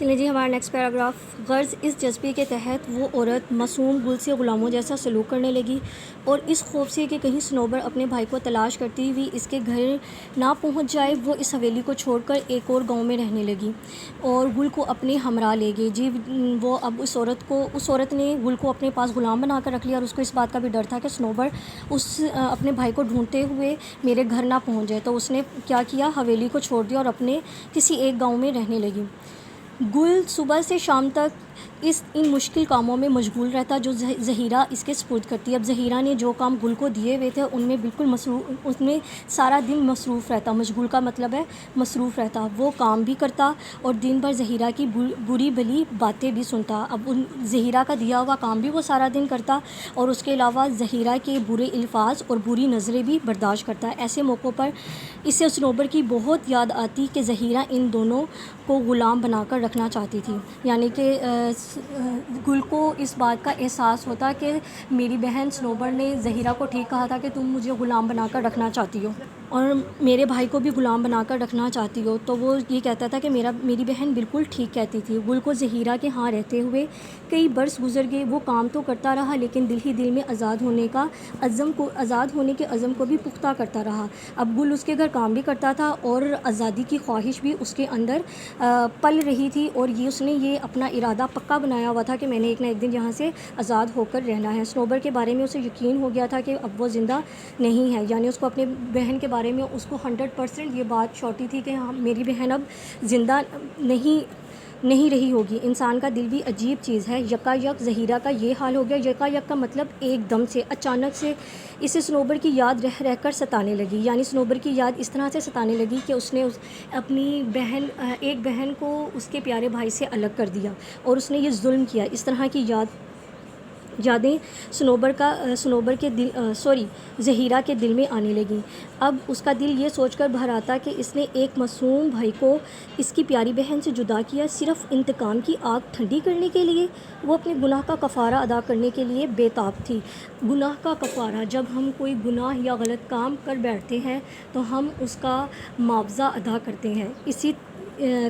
چلیں جی ہمارا next paragraph. غرض اس جذبے کے تحت وہ عورت معصوم گل سے غلاموں جیسا سلوک کرنے لگی اور اس خوف سے کہ کہیں صنوبر اپنے بھائی کو تلاش کرتی ہوئی اس کے گھر نہ پہنچ جائے وہ اس حویلی کو چھوڑ کر ایک اور گاؤں میں رہنے لگی اور گل کو اپنے ہمراہ لے گئی. جی وہ اب اس عورت نے گل کو اپنے پاس غلام بنا کر رکھ لیا اور اس کو اس بات کا بھی ڈر تھا کہ صنوبر اپنے بھائی کو ڈھونڈتے ہوئے میرے گھر نہ پہنچ جائے. تو اس نے کیا کیا، حویلی کو چھوڑ دیا اور اپنے کسی ایک گاؤں میں رہنے لگی. گل صبح سے شام تک ان مشکل کاموں میں مشغول رہتا جو زہیرہ اس کے سپرد کرتی. اب زہیرہ نے جو کام گل کو دیے ہوئے تھے ان میں بالکل اس میں سارا دن مصروف رہتا. مشغول کا مطلب ہے مصروف رہتا. وہ کام بھی کرتا اور دن بھر زہیرہ کی بری بھلی باتیں بھی سنتا. اب زہیرہ کا دیا ہوا کام بھی وہ سارا دن کرتا اور اس کے علاوہ زہیرہ کے برے الفاظ اور بری نظریں بھی برداشت کرتا. ایسے موقعوں پر اسے صنوبر کی بہت یاد آتی کہ زہیرہ ان دونوں کو غلام بنا کر رکھنا چاہتی تھی. یعنی کہ گل کو اس بات کا احساس ہوتا کہ میری بہن صنوبر نے زہیرہ کو ٹھیک کہا تھا کہ تم مجھے غلام بنا کر رکھنا چاہتی ہو اور میرے بھائی کو بھی غلام بنا کر رکھنا چاہتی ہو. تو وہ یہ کہتا تھا کہ میری بہن بالکل ٹھیک کہتی تھی. گل کو زہیرہ کے ہاں رہتے ہوئے کئی برس گزر گئے. وہ کام تو کرتا رہا لیکن دل ہی دل میں آزاد ہونے کے عزم کو بھی پختہ کرتا رہا. اب گل اس کے گھر کام بھی کرتا تھا اور آزادی کی خواہش بھی اس کے اندر پل رہی تھی اور اس نے یہ اپنا ارادہ پکا بنایا ہوا تھا کہ میں نے ایک نہ ایک دن یہاں سے آزاد ہو کر رہنا ہے. صنوبر کے بارے میں اسے یقین ہو گیا تھا کہ اب وہ زندہ نہیں ہے. یعنی اس کو اپنے بہن کے بارے میں اس کو 100% یہ بات شورٹی تھی کہ ہاں میری بہن اب زندہ نہیں رہی ہوگی. انسان کا دل بھی عجیب چیز ہے. یکا یک زہیرہ کا یہ حال ہو گیا. یکا یک کا مطلب ایک دم سے، اچانک سے اسے صنوبر کی یاد رہ کر ستانے لگی. یعنی صنوبر کی یاد اس طرح سے ستانے لگی کہ اس نے اپنی ایک بہن کو اس کے پیارے بھائی سے الگ کر دیا اور اس نے یہ ظلم کیا. اس طرح کی یادیں زہیرہ کے دل میں آنے لگیں. اب اس کا دل یہ سوچ کر بھر آتا کہ اس نے ایک معصوم بھائی کو اس کی پیاری بہن سے جدا کیا صرف انتقام کی آگ ٹھنڈی کرنے کے لیے. وہ اپنے گناہ کا کفارہ ادا کرنے کے لیے بے تاب تھی. گناہ کا کفارہ، جب ہم کوئی گناہ یا غلط کام کر بیٹھتے ہیں تو ہم اس کا معاوضہ ادا کرتے ہیں. اسی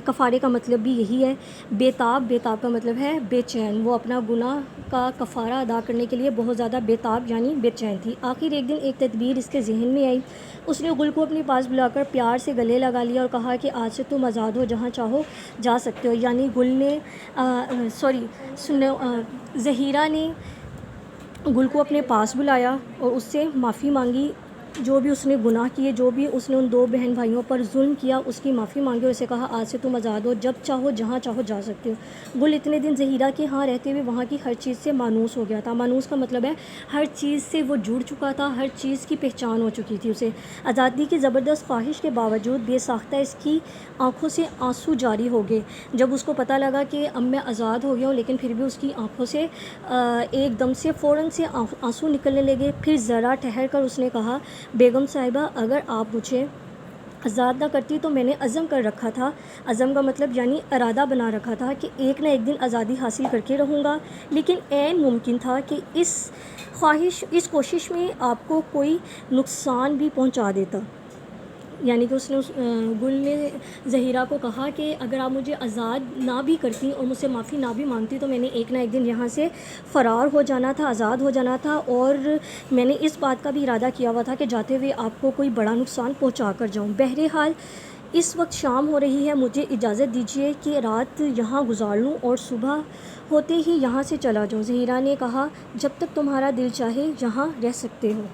کفارے کا مطلب بھی یہی ہے. بے تاب کا مطلب ہے بے چین. وہ اپنا گناہ کا کفارہ ادا کرنے کے لیے بہت زیادہ بے تاب یعنی بے چین تھی. آخر ایک دن ایک تدبیر اس کے ذہن میں آئی. اس نے گل کو اپنے پاس بلا کر پیار سے گلے لگا لیا اور کہا کہ آج سے تم آزاد ہو، جہاں چاہو جا سکتے ہو. یعنی زہیرہ نے گل کو اپنے پاس بلایا اور اس سے معافی مانگی. جو بھی اس نے گناہ کیے، جو بھی اس نے ان دو بہن بھائیوں پر ظلم کیا، اس کی معافی مانگی اور اسے کہا آج سے تم آزاد ہو، جب چاہو جہاں چاہو جا سکتے ہو. گل اتنے دن زہیرہ کے ہاں رہتے ہوئے وہاں کی ہر چیز سے مانوس ہو گیا تھا. مانوس کا مطلب ہے ہر چیز سے وہ جڑ چکا تھا، ہر چیز کی پہچان ہو چکی تھی اسے. آزادی کی زبردست خواہش کے باوجود بے ساختہ اس کی آنکھوں سے آنسو جاری ہو گئے. جب اس کو پتہ لگا کہ اب میں آزاد ہو گیا ہوں لیکن پھر بھی اس کی آنکھوں سے ایک دم سے فوراً سے آنسو نکلنے لگے. پھر ذرا ٹھہر کر اس نے کہا بیگم صاحبہ، اگر آپ مجھے آزاد نہ کرتی تو میں نے عزم کر رکھا تھا. عزم کا مطلب یعنی ارادہ بنا رکھا تھا کہ ایک نہ ایک دن آزادی حاصل کر کے رہوں گا. لیکن عین ممکن تھا کہ اس کوشش میں آپ کو کوئی نقصان بھی پہنچا دیتا. یعنی کہ گل نے زہیرہ کو کہا کہ اگر آپ مجھے آزاد نہ بھی کرتی اور مجھ سے معافی نہ بھی مانگتی تو میں نے ایک نہ ایک دن یہاں سے فرار ہو جانا تھا، آزاد ہو جانا تھا. اور میں نے اس بات کا بھی ارادہ کیا ہوا تھا کہ جاتے ہوئے آپ کو کوئی بڑا نقصان پہنچا کر جاؤں. بہرحال اس وقت شام ہو رہی ہے، مجھے اجازت دیجیے کہ رات یہاں گزار لوں اور صبح ہوتے ہی یہاں سے چلا جاؤں. زہیرہ نے کہا جب تک تمہارا دل چاہے یہاں رہ سکتے ہو.